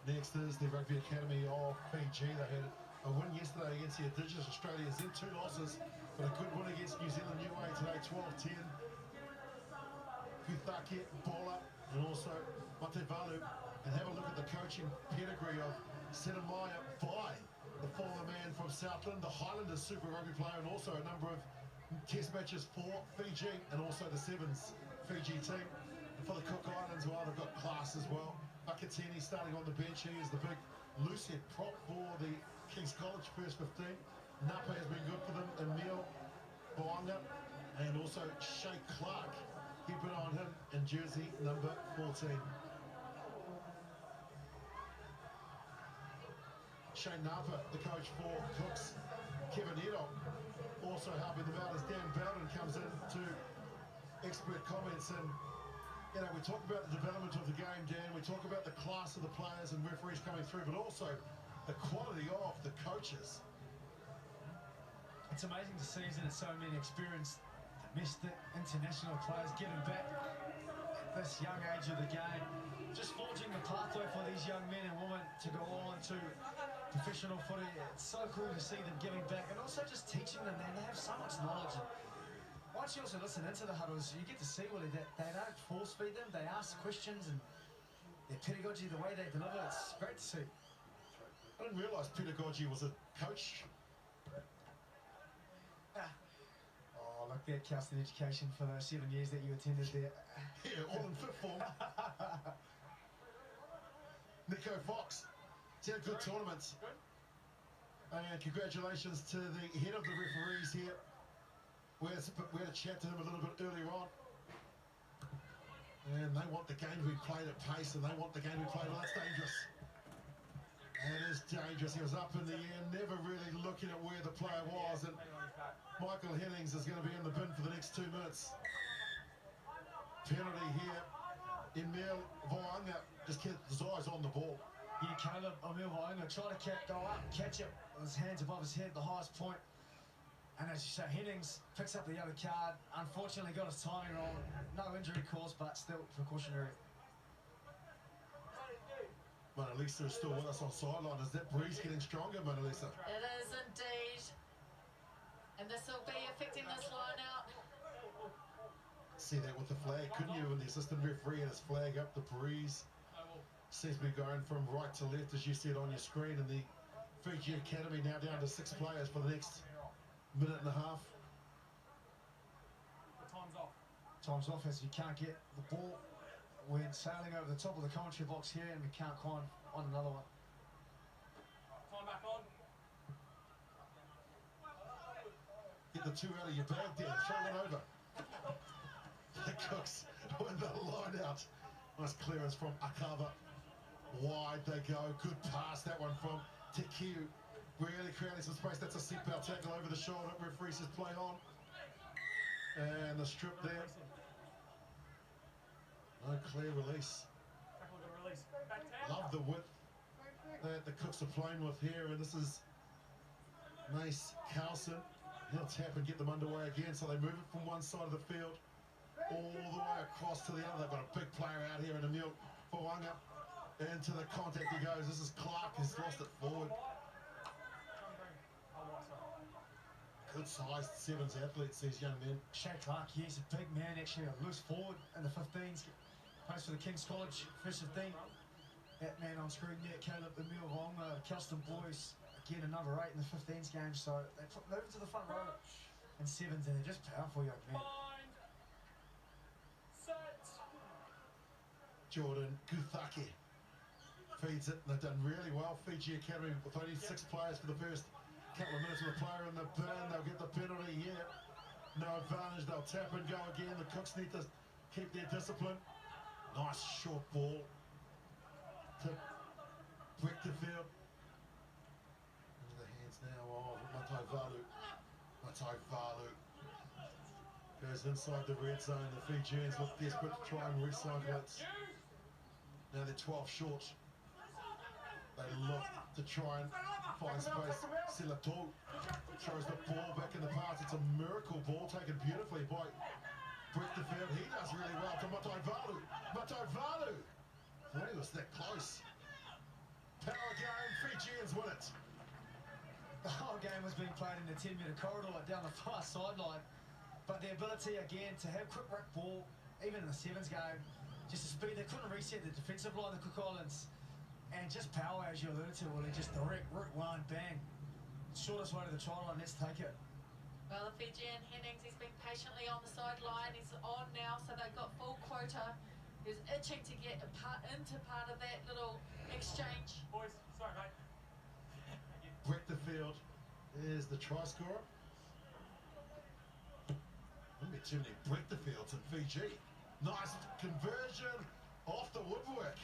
Next is the Rugby Academy of Fiji. They had a win yesterday against the Indigenous Australians, then 2 losses, but a good win against New Zealand New Way today, 12-10. Kuthake, Bola, and also Matevalu. And have a look at the coaching pedigree of Senamaya Vai, the former man from Southland, the Highlanders Super Rugby player, and also a number of test matches for Fiji and also the 7's Fiji team. And for the Cook Islands, well, they've got class as well. Bakatini starting on the bench. He is the big loosehead prop for the King's College first 15. Napa has been good for them. Emil Boanga and also Shay Clark. Keep an eye on him in jersey number 14. Shane Napa, the coach for Cooks. Kevin Edo also helping them out as Dan Bowden comes in to expert comments. And you know, we talk about the development of the game, Dan. We talk about the class of the players and referees coming through, but also the quality of the coaches. It's amazing to see, isn't it, so many experienced domestic international players getting back at this young age of the game, just forging the pathway for these young men and women to go on to professional footy. It's so cool to see them giving back and also just teaching them, man. They have so much knowledge. And once you also listen into the huddles, you get to see really that they don't force feed them, they ask questions, and their pedagogy, the way they deliver, it's great to see. I didn't realise pedagogy was a coach. Oh, look, that counts in education for those 7 years that you attended there. Yeah, all in fifth form. Nico Fox, it's had a good tournament. And congratulations to the head of the referees here. We had a chat to him a little bit earlier on. And they want the game to be played at pace, and they want the game to be played. Well, that's dangerous. And it is dangerous. He was up in the air, never really looking at where the player was. And Michael Hennings is going to be in the bin for the next 2 minutes. Penalty here. Emil Voanga just kept his eyes on the ball. Yeah, Caleb, Emil Voanga tried to go up, catch it with his hands above his head, the highest point. And as you say, Hennings picks up the yellow card. Unfortunately, got his timing wrong. No injury caused, but still precautionary. Mona Lisa is still with us on sideline. Is that breeze getting stronger, Mona Lisa? It is indeed. And this will be affecting this line out. See that with the flag, couldn't you? And the assistant referee had his flag up. The breeze seems to be going from right to left, as you said on your screen. And the Fiji Academy now down to 6 players for the next minute and a half. Time's off. Time's off as you can't get the ball. We're sailing over the top of the commentary box here and we can't climb on another one. Time back on. Get the 2 out of your bag there, throw it over. The Cooks with the line out. Nice clearance from Akava. Wide they go, good pass, that one from Tekiu. Really creating some space. That's a seatbelt tackle over the shoulder. Referee says play on. And the strip there. No clear release. Love the width that the Cooks are playing with here. And this is Mace Carlson. He'll tap and get them underway again. So they move it from one side of the field all the way across to the other. They've got a big player out here in Emil Foanga. Into the contact he goes. This is Clark. He's lost it forward. Good sized 7's athletes, these young men. Shay Clark, he's a big man, actually a loose forward in the 15s. Plays for the King's College, first 15. That man on screen there, Caleb Emil Vonga, Kelston boys, again another 8 in the 15s game. So they move to the front row and 7's, and they're just powerful young men. Jordan Kuthake feeds it, and they've done really well. Fiji Academy with only 6 players for the first couple of minutes with a player in the bin. They'll get the penalty here. No advantage. They'll tap and go again. The Cooks need to keep their discipline. Nice short ball to break the field. Into the hands now of Matevalu. Matevalu goes inside the red zone. The Fijians look desperate to try and recycle it. Now they're 12 short. They look to try and find space. Silato throws the ball back in the pass. It's a miracle ball taken beautifully by Brett the field. He does really well to Matevalu. Matevalu! Thought he was that close. being played in the 10-metre corridor down the far sideline. But the ability, again, to have quick ruck ball, even in the sevens game, just the speed. They couldn't reset the defensive line, the Cook Islands. And just power, as you alluded to, Willie, just direct, route one, bang. Shortest way to the try line, let's take it. Well, the Fijian Hennings, he's been patiently on the sideline. He's on now, so they've got full quota. He's itching to get into part of that little exchange. Boys, sorry, mate. Break the field is the try scorer. Wouldn't be too many break the fields in Fiji. Nice conversion off the woodwork.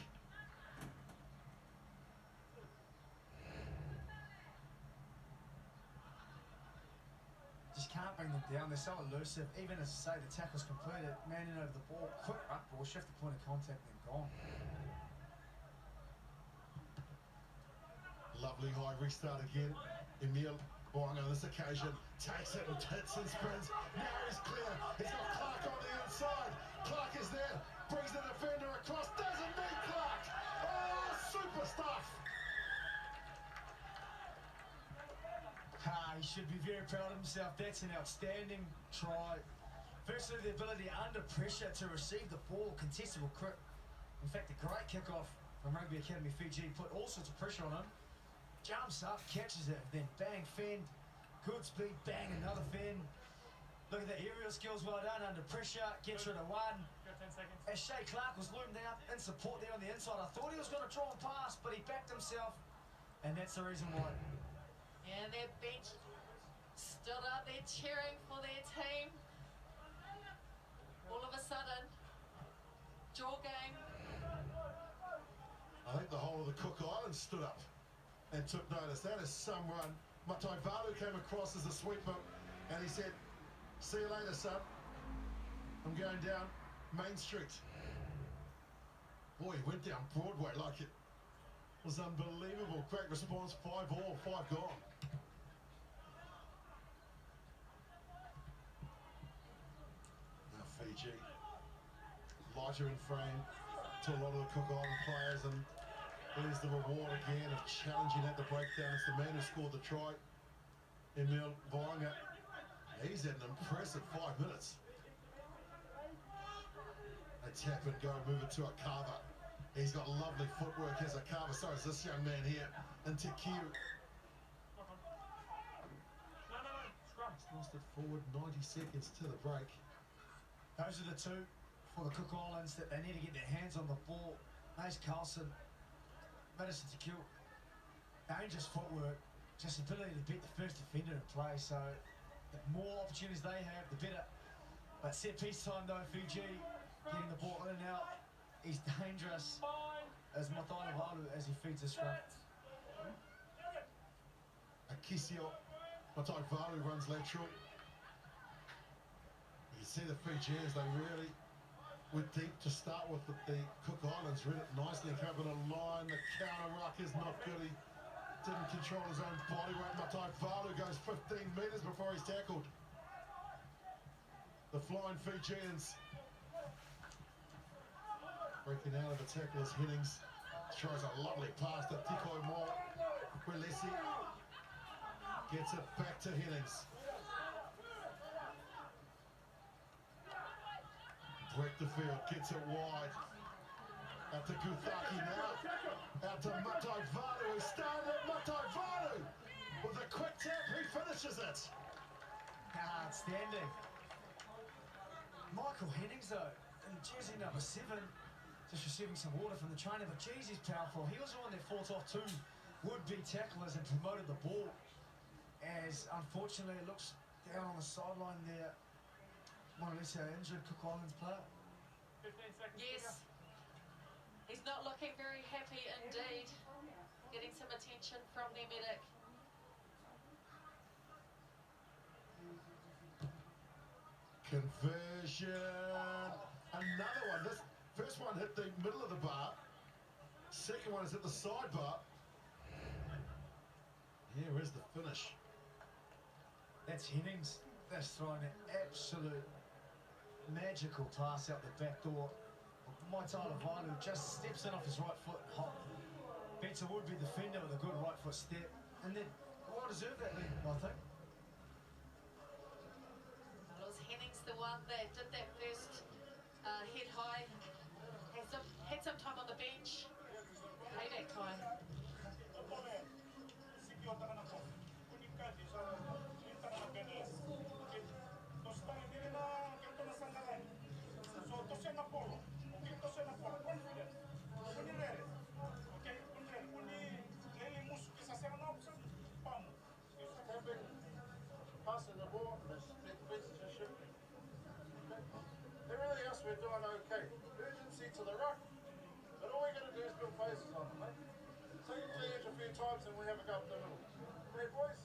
Just can't bring them down. They're so elusive. Even as I say, the tackle's completed, man in over the ball, quick ruck ball, shift the point of contact, then gone. Lovely high restart again. Emil Boang on this occasion takes it and hits and spins. Now he's clear. He's got Clark on the inside. Clark is there. Brings the defender across. Doesn't need Clark. Oh, super stuff. He should be very proud of himself. That's an outstanding try. Firstly, the ability under pressure to receive the ball, contestable quick. In fact, a great kickoff from Rugby Academy Fiji, put all sorts of pressure on him. Jumps up, catches it, then bang, fend. Good speed, bang, another fend. Look at the aerial skills, well done, under pressure, gets rid of one. Got 10 seconds. As Shea Clark was loomed out in support there on the inside, I thought he was going to try and pass, but he backed himself, and that's the reason why. And their bench stood up, they're cheering for their team. All of a sudden, jaw game. I think the whole of the Cook Islands stood up and took notice. That is some run. Matai Valu came across as a sweeper and he said, "See you later, son. I'm going down Main Street." Boy, he went down Broadway like it was unbelievable. Great response, 5 all, 5 gone. Now Fiji, lighter in frame to a lot of the Cook Island players, and there's the reward again of challenging at the breakdown. It's the man who scored the try, Emil Vainga. He's had an impressive 5 minutes. A tap and go, move it to a carver. He's got lovely footwork as a carver. So is this young man here. And Tikiu. No, scrum. Lost it forward, 90 seconds to the break. Those are the two for the Cook Islands that they need to get their hands on the ball. Mace Carlson, Madison to kill. Dangerous footwork, just ability to beat the first defender in play. So the more opportunities they have, the better. But set piece time though, Fiji getting the ball in and out. He's dangerous as Matai Valu as he feeds the scrum. Akisio, Matai Valu runs lateral. You see the Fijians, they really were deep to start with, but the Cook Islands read it nicely and covered a line. The counter ruck is not good. He didn't control his own body weight. Matai Valu goes 15 metres before he's tackled. The flying Fijians breaking out of the tackler's Hennings. Tries a lovely pass to Tiko Moore. Relesi gets it back to Hennings. Break the field, gets it wide. Out to Guthaki now. Out to Matai Valu, who started it. Matai Valu with a quick tap, he finishes it. Outstanding. Michael Hennings though, in jersey number 7, just receiving some water from the trainer, but geez, he's powerful. He was the one that fought off 2 would-be tacklers and promoted the ball. As unfortunately it looks down on the sideline there. More or less an injured Cook Islands player. 15 seconds. Yes. He's not looking very happy indeed. Getting some attention from their medic. Conversion. Another one. This first one hit the middle of the bar. Second one is at the side bar. Here is the finish. That's Hennings. That's throwing an absolute magical pass out the back door. Matai Valu just steps in off his right foot, hop. Beats a would-be defender with a good right foot step. And then Well deserved that lead, I think. Well, it was Hennings the one that did that first head high. Had some time on the bench. Payback time. Passing the ball, everything else we're doing okay. Urgency to the ruck, but all we got to do is build phases on them, mate. Take it to the edge a few times and we have a go up the middle. Hey boys,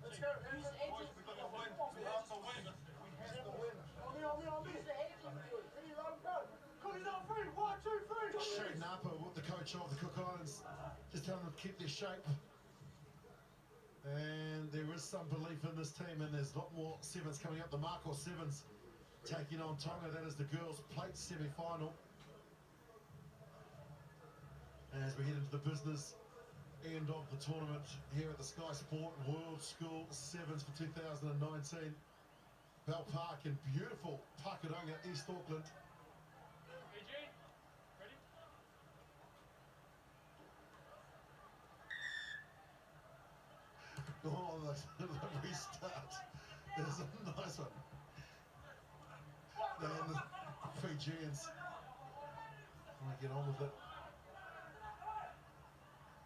let's go. Who's the edge? We have to win. We have to win. Shane Napa, the coach of the Cook Islands, just telling them to keep their shape. And there is some belief in this team, and there's a lot more 7's coming up. The Marco 7's taking on Tonga. That is the girls' plate semi-final. As we head into the business end of the tournament here at the Sky Sport World School 7's for 2019. Bell Park in beautiful Pakadonga, East Auckland. Fiji, ready? Oh, the restart. There's a nice one. And the Fijians want to get on with it.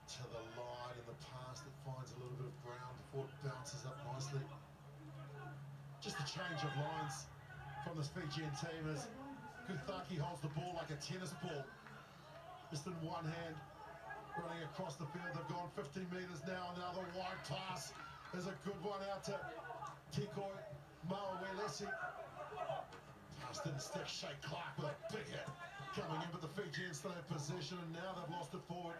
To the line in the pass that finds a little bit of ground before it bounces up nicely. Just a change of lines from this Fijian team as Kuthaki holds the ball like a tennis ball. Just in one hand. Running across the field, they've gone 15 metres now. Another wide pass. There's a good one out to Tikoi Mawelesi. Pass didn't stick. Shea Clark with a big hit coming in, but the Fijians still have possession, and now they've lost it forward.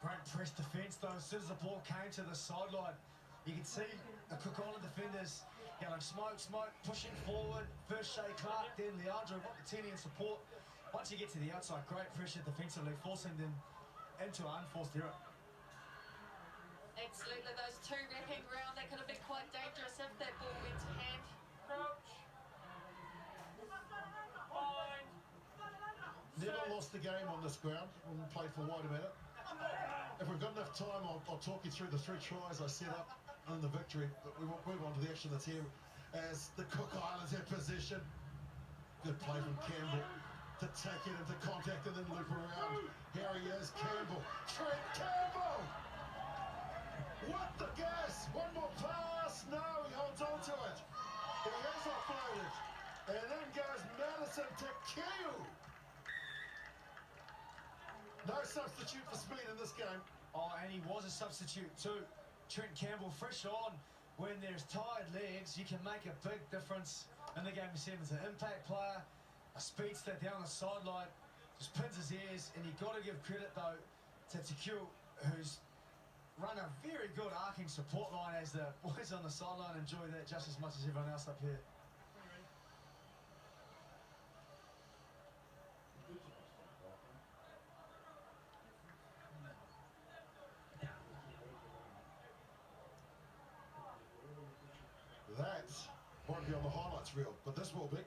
Great press defence though. As soon as the ball came to the sideline, you can see the Cook Island defenders yelling smoke, smoke, pushing forward. First Shea Clark, then Leandro Bocatini in support. Once you get to the outside, great pressure defensively, forcing them into an unforced error. Absolutely, those two wrapping around, that could have been quite dangerous if that ball went to hand. Crouch. Bind. Never lost the game on this ground when we played for wide about it. If we've got enough time, I'll talk you through the 3 tries I set up in the victory, but we won't move on to the action that's here as the Cook Islands have possession. Good play from Campbell to take it into contact and then loop around. Here he is, Campbell. Trent Campbell! What the gas? One more pass. No, he holds on to it. He has offloaded. And then goes Madison to Kiu. No substitute for speed in this game. Oh, and he was a substitute too. Trent Campbell, fresh on. When there's tired legs, you can make a big difference in the game of 7's. An impact player, a speedster down the sideline, just pins his ears, and you've got to give credit though to Tikio, who's run a very good arcing support line as the boys on the sideline enjoy that just as much as everyone else up here. That won't be on the highlights reel, but this will be.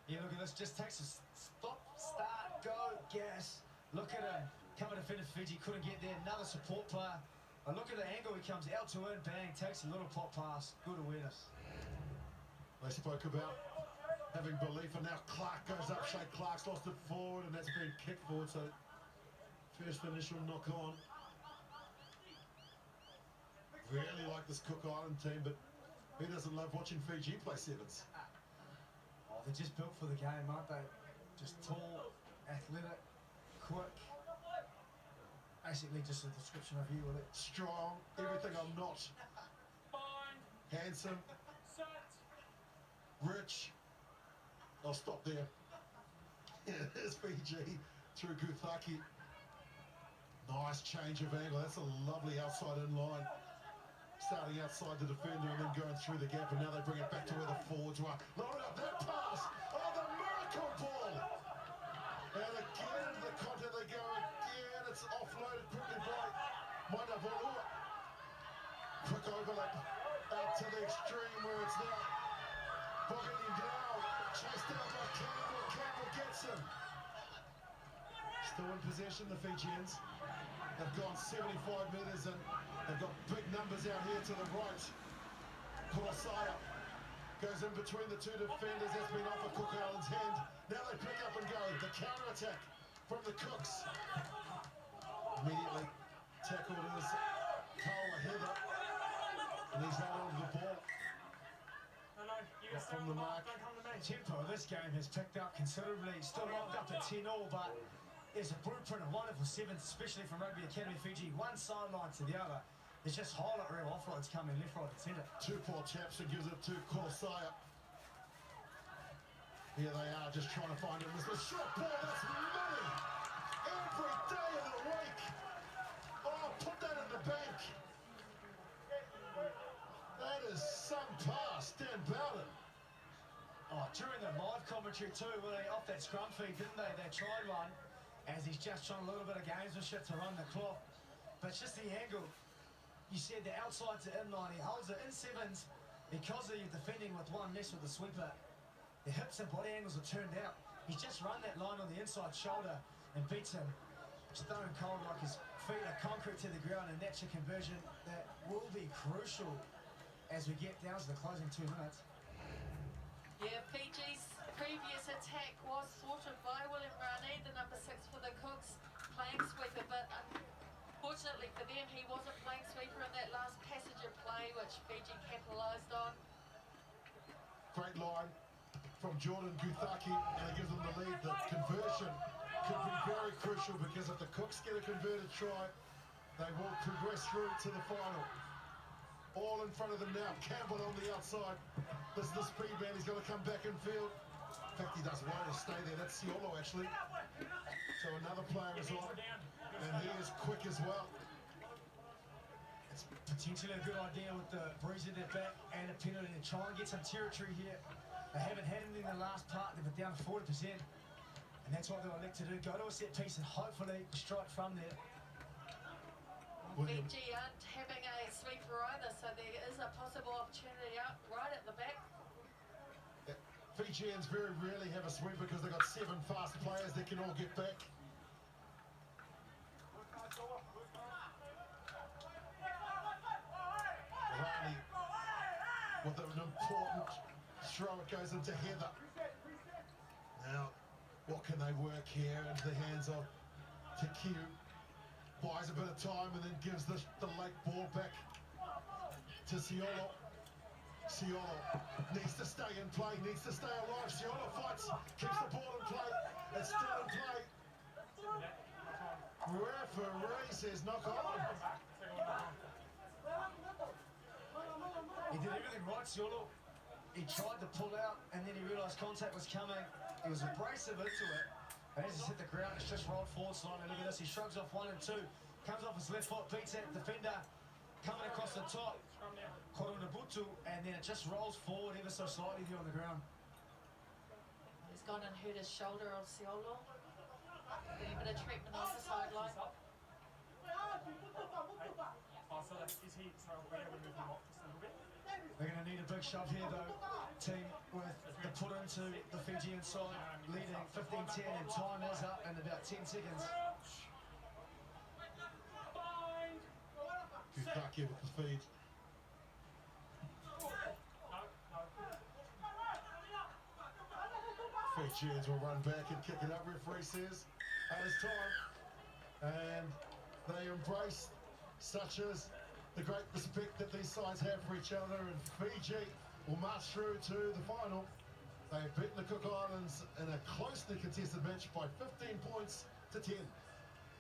Yeah, look at this, just takes a stop, start, go, gas. Look at him, coming to finish. Fiji, couldn't get there, another support player. And look at the angle he comes out to in, bang, takes a little pop pass, good awareness. They spoke about having belief, and now Clark goes up. Shea Clark's lost it forward, and that's been kicked forward, so first initial knock on. Really like this Cook Island team, but who doesn't love watching Fiji play 7's? Oh, they're just built for the game, aren't they? Just tall, athletic, quick. Basically just a description of you with it. Strong, everything I'm not. Bind. Handsome, Set. rich. I'll stop there. There's Fiji through Kuthaki. Nice change of angle. That's a lovely outside in line. Starting outside the defender and then going through the gap, and now they bring it back to where the forwards were. Load up that pass! Oh, the miracle ball! And again into the contact they go again. It's offloaded quickly by Maina Volu. quick overlap out to the extreme where it's now Bogging down, chased down by Campbell. Campbell gets him. Still in possession, the Fijians. They've gone 75 metres and they've got big numbers out here to the right. Kolosaya goes in between the two defenders. That's been off of Cook Island's hand. Now they pick up and go. The counter-attack from the Cooks. Immediately tackled is Kawa Heather. And he's held on to the ball. Not from the mark. Tempo of this game has picked up considerably. Still locked up at 10-all, but there's a blueprint of wonderful sevens, especially from Rugby Academy Fiji. One sideline to the other. There's just highlight reel offloads coming left, right, and centre. 2 poor chaps and gives it to Kolosaya. Here they are, just trying to find him. It's a short ball, that's money! Every day of the week! Oh, put that in the bank! That is some pass, Dan Bowden. Oh, during the live commentary too, were they off that scrum feed, didn't they? They tried one, as he's just trying a little bit of gamesmanship to run the clock. But it's just the angle. You said the outside to inline, he holds it in sevens because you're defending with one less with the sweeper. The hips and body angles are turned out. He's just run that line on the inside shoulder and beats him stone cold like his feet are concrete to the ground, and that's a conversion that will be crucial as we get down to the closing 2 minutes. Yeah, Fiji's previous attack was thwarted by William Rani, the number 6 for the Cooks, playing sweeper, but unfortunately for them, he wasn't playing sweeper in that last passenger play, which Fiji capitalised on. Great line from Jordan Guthaki, and it gives them the lead. The conversion could be very crucial because if the Cooks get a converted try, they will progress through to the final. All in front of them now. Campbell on the outside. This is the speed man. He's going to come back in field. In fact, he does well to stay there. That's Ciolo, actually. So another player is on. And he is quick as well. It's potentially a good idea with the breeze at their back and a penalty to try and get some territory here. They haven't had it in the last part. They've been down 40%. And that's what they'll elect to do. Go to a set piece and hopefully strike from there. Fiji aren't having a sweeper either, so there is a possible opportunity out right at the back. Fijians very rarely have a sweep because they've got 7 fast players that can all get back. Rani with an important throw. It goes into Heather. Now, what can they work here into the hands of Tekiu? Buys a bit of time and then gives the late ball back to Ciolo. Ciolo needs to stay in play, needs to stay alive. Ciolo fights, keeps the ball in play. It's still in play. Referee says knock on. He did everything right, Ciolo. He tried to pull out and then he realised contact was coming. He was abrasive into it. And as he's hit the ground, it's just rolled forward slightly. Look at this, he shrugs off 1 and 2. Comes off his left foot, beats that defender. Coming across the top. Koronabutu, and then it just rolls forward ever so slightly there on the ground. He's gone and hurt his shoulder on Ciolo. Getting a bit of treatment on the sideline. They're going to need a big shove here though. Team with the put into the Fijian side, leading 15-10, and time is up in about 10 seconds. Guthaki with the feed. Fijians will run back and kick it up, referee says. And it's time. And they embrace such as the great respect that these sides have for each other, and Fiji will march through to the final. They have beaten the Cook Islands in a closely contested match by 15 points to 10.